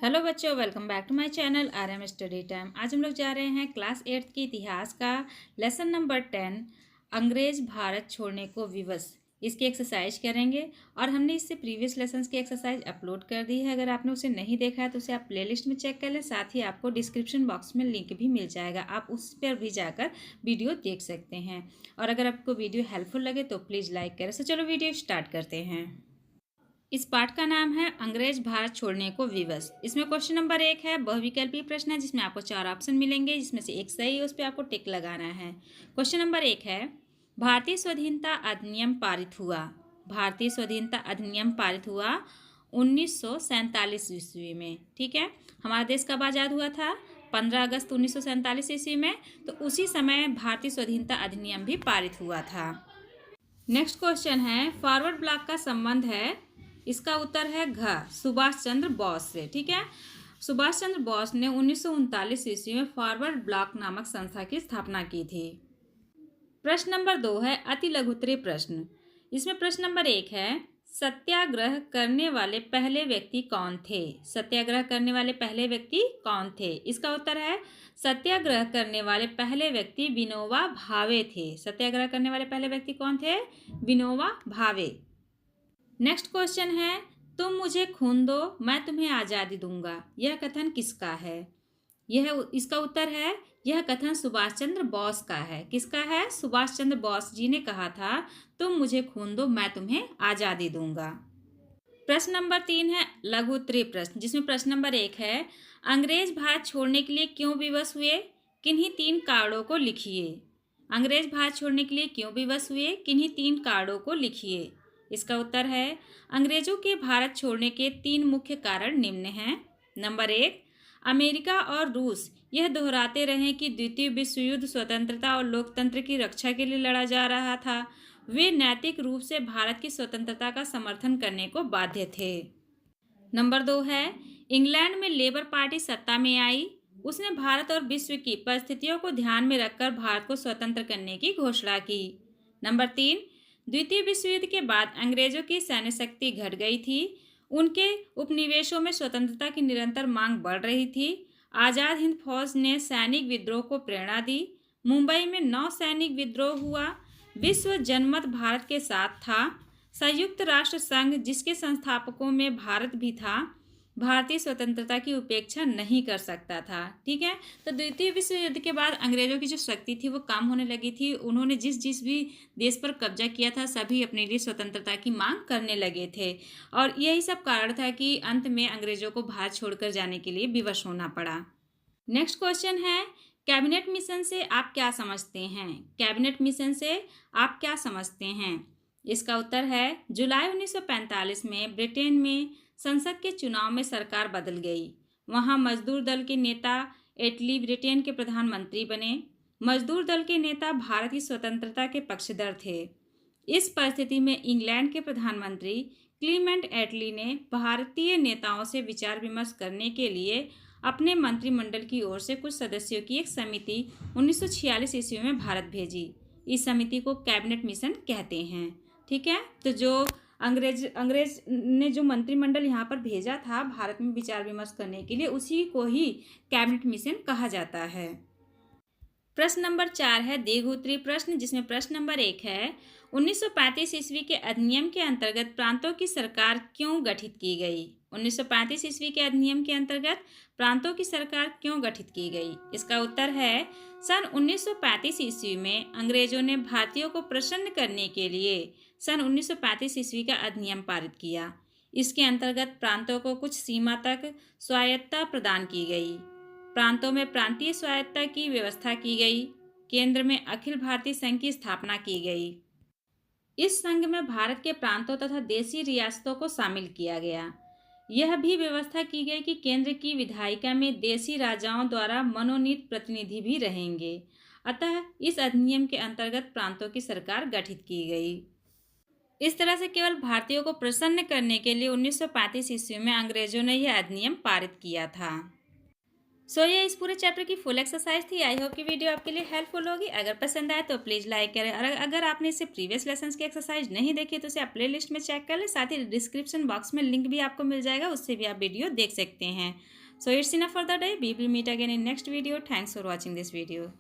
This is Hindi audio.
हेलो बच्चों, welcome back to my channel RM study time. आज हम लोग जा रहे हैं क्लास 8th की इतिहास का लेसन नंबर 10 अंग्रेज भारत छोड़ने को विवश। इसकी एक्सरसाइज करेंगे और हमने इससे प्रीवियस लेसन्स की एक्सरसाइज अपलोड कर दी है। अगर आपने उसे नहीं देखा है तो उसे आप प्लेलिस्ट में चेक कर लें। साथ ही आपको डिस्क्रिप्शन बॉक्स में लिंक भी मिल जाएगा, आप उस पर भी जाकर वीडियो देख सकते हैं। और अगर आपको वीडियो हेल्पफुल लगे तो प्लीज़ लाइक करें। तो चलो वीडियो स्टार्ट करते हैं। इस पाठ का नाम है अंग्रेज भारत छोड़ने को विवश। इसमें क्वेश्चन नंबर 1 है, बहुविकल्पीय प्रश्न है जिसमें आपको 4 ऑप्शन मिलेंगे, जिसमें से एक सही है, उस पर आपको टिक लगाना है। क्वेश्चन नंबर 1 है, भारतीय स्वाधीनता अधिनियम पारित हुआ। भारतीय स्वाधीनता अधिनियम पारित हुआ 1947 ईस्वी में। ठीक है, हमारा देश कब आज़ाद हुआ था? 15 अगस्त 1947 ईस्वी में। तो उसी समय भारतीय स्वाधीनता अधिनियम भी पारित हुआ था। नेक्स्ट क्वेश्चन है, फॉरवर्ड ब्लॉक का संबंध है, इसका उत्तर है घ, सुभाष चंद्र बोस से। ठीक है, सुभाष चंद्र बोस ने 1939 ईस्वी में फॉरवर्ड ब्लॉक नामक संस्था की स्थापना की थी। प्रश्न नंबर 2 है, अति लघुत्तरीय प्रश्न। इसमें प्रश्न नंबर 1 है, सत्याग्रह करने वाले पहले व्यक्ति कौन थे? सत्याग्रह करने वाले पहले व्यक्ति कौन थे? इसका उत्तर है, सत्याग्रह करने वाले पहले व्यक्ति विनोबा भावे थे। सत्याग्रह करने वाले पहले व्यक्ति कौन थे? विनोबा भावे। नेक्स्ट क्वेश्चन है, तुम मुझे खून दो मैं तुम्हें आज़ादी दूंगा। यह कथन किसका है? इसका उत्तर है, यह कथन सुभाष चंद्र बोस का है। किसका है? सुभाष चंद्र बोस जी ने कहा था, तुम मुझे खून दो मैं तुम्हें आज़ादी दूंगा। प्रश्न नंबर 3 है, लघु उत्तरीय प्रश्न, जिसमें प्रश्न नंबर 1 है, अंग्रेज भारत छोड़ने के लिए क्यों विवश हुए? किन्हीं 3 कारणों को लिखिए। अंग्रेज भारत छोड़ने के लिए क्यों विवश हुए? किन्हीं 3 कारणों को लिखिए। इसका उत्तर है, अंग्रेजों के भारत छोड़ने के 3 मुख्य कारण निम्न हैं। नंबर 1, अमेरिका और रूस यह दोहराते रहे कि द्वितीय विश्व युद्ध स्वतंत्रता और लोकतंत्र की रक्षा के लिए लड़ा जा रहा था। वे नैतिक रूप से भारत की स्वतंत्रता का समर्थन करने को बाध्य थे। नंबर 2 है, इंग्लैंड में लेबर पार्टी सत्ता में आई। उसने भारत और विश्व की परिस्थितियों को ध्यान में रखकर भारत को स्वतंत्र करने की घोषणा की। नंबर 3, द्वितीय विश्व युद्ध के बाद अंग्रेजों की सैन्य शक्ति घट गई थी। उनके उपनिवेशों में स्वतंत्रता की निरंतर मांग बढ़ रही थी। आज़ाद हिंद फौज ने सैनिक विद्रोह को प्रेरणा दी। मुंबई में नौसैनिक विद्रोह हुआ। विश्व जनमत भारत के साथ था। संयुक्त राष्ट्र संघ, जिसके संस्थापकों में भारत भी था, भारतीय स्वतंत्रता की उपेक्षा नहीं कर सकता था। ठीक है, तो द्वितीय विश्व युद्ध के बाद अंग्रेजों की जो शक्ति थी वो कम होने लगी थी। उन्होंने जिस जिस भी देश पर कब्जा किया था सभी अपने लिए स्वतंत्रता की मांग करने लगे थे, और यही सब कारण था कि अंत में अंग्रेजों को भारत छोड़कर जाने के लिए विवश होना पड़ा। नेक्स्ट क्वेश्चन है, कैबिनेट मिशन से आप क्या समझते हैं? कैबिनेट मिशन से आप क्या समझते हैं? इसका उत्तर है, जुलाई 1945 में ब्रिटेन में संसद के चुनाव में सरकार बदल गई। वहां मजदूर दल के नेता एटली ब्रिटेन के प्रधानमंत्री बने। मजदूर दल के नेता भारत की स्वतंत्रता के पक्षधर थे। इस परिस्थिति में इंग्लैंड के प्रधानमंत्री क्लीमेंट एटली ने भारतीय नेताओं से विचार विमर्श करने के लिए अपने मंत्रिमंडल की ओर से कुछ सदस्यों की एक समिति 1946 ईस्वी में भारत भेजी। इस समिति को कैबिनेट मिशन कहते हैं। ठीक है, तो जो अंग्रेज ने जो मंत्रिमंडल यहाँ पर भेजा था भारत में विचार विमर्श करने के लिए, उसी को ही कैबिनेट मिशन कहा जाता है। प्रश्न नंबर 4 है, दीर्घ उत्तरीय प्रश्न, जिसमें प्रश्न नंबर 1 है, 1935 ईस्वी के अधिनियम के अंतर्गत प्रांतों की सरकार क्यों गठित की गई? 1935 ईस्वी के अधिनियम के अंतर्गत प्रांतों की सरकार क्यों गठित की गई? इसका उत्तर है, सन 1935 ईस्वी में अंग्रेजों ने भारतीयों को प्रसन्न करने के लिए सन 1935 ईस्वी का अधिनियम पारित किया। इसके अंतर्गत प्रांतों को कुछ सीमा तक स्वायत्तता प्रदान की गई। प्रांतों में प्रांतीय स्वायत्तता की व्यवस्था की गई। केंद्र में अखिल भारतीय संघ की स्थापना की गई। इस संघ में भारत के प्रांतों तथा देशी रियासतों को शामिल किया गया। यह भी व्यवस्था की गई कि केंद्र की विधायिका में देशी राजाओं द्वारा मनोनीत प्रतिनिधि भी रहेंगे। अतः इस अधिनियम के अंतर्गत प्रांतों की सरकार गठित की गई। इस तरह से केवल भारतीयों को प्रसन्न करने के लिए 1935 ईस्वी में अंग्रेजों ने यह अधिनियम पारित किया था। सो ये इस पूरे चैप्टर की फुल एक्सरसाइज थी। आई होप कि वीडियो आपके लिए हेल्पफुल होगी। अगर पसंद आए तो प्लीज़ लाइक करें, और अगर आपने इससे प्रीवियस लेसन्स की एक्सरसाइज नहीं देखी तो उसे आप प्ले लिस्ट में चेक कर लें। साथ ही डिस्क्रिप्शन बॉक्स में लिंक भी आपको मिल जाएगा, उससे भी आप वीडियो देख सकते हैं। So it's enough for the day. We will meet again in next video. Thanks for watching this video.